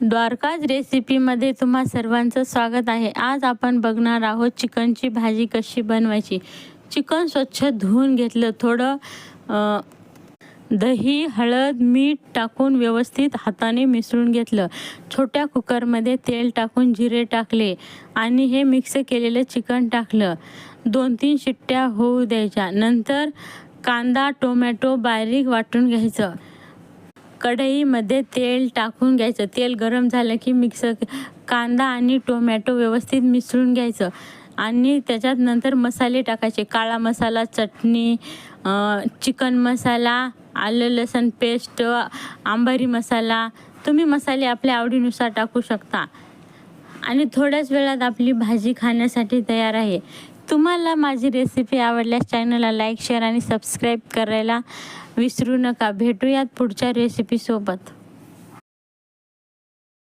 द्वारकाज रेसिपीमध्ये तुम्हा सर्वांचं स्वागत आहे। आज आपण बघणार आहोत चिकनची भाजी कशी बनवायची। चिकन स्वच्छ धुवून घेतलं, थोडं दही, हळद, मीठ टाकून व्यवस्थित हाताने मिसळून घेतलं। छोट्या कुकरमध्ये तेल टाकून जिरे टाकले आणि हे मिक्स केलेलं चिकन टाकलं। 2-3 शिट्ट्या होऊ द्यायच्या। नंतर कांदा, टोमॅटो बारीक वाटून घ्यायचं। कढईमध्ये तेल टाकून घ्यायचं। तेल गरम झालं की कांदा आणि टोमॅटो व्यवस्थित मिसळून घ्यायचं आणि त्याच्यात नंतर मसाले टाकायचे। काळा मसाला, चटणी, चिकन मसाला, आलं लसूण पेस्ट, अंबारी मसाला, तुम्ही मसाले आपल्या आवडीनुसार टाकू शकता आणि थोड्याच वेळात आपली भाजी खाण्यासाठी तयार आहे। तुम्हाला माझी रेसिपी आवडल्यास चॅनलला लाईक, शेअर आणि सबस्क्राईब करायला विसरू नका। भेटूयात पुढच्या रेसिपीसोबत।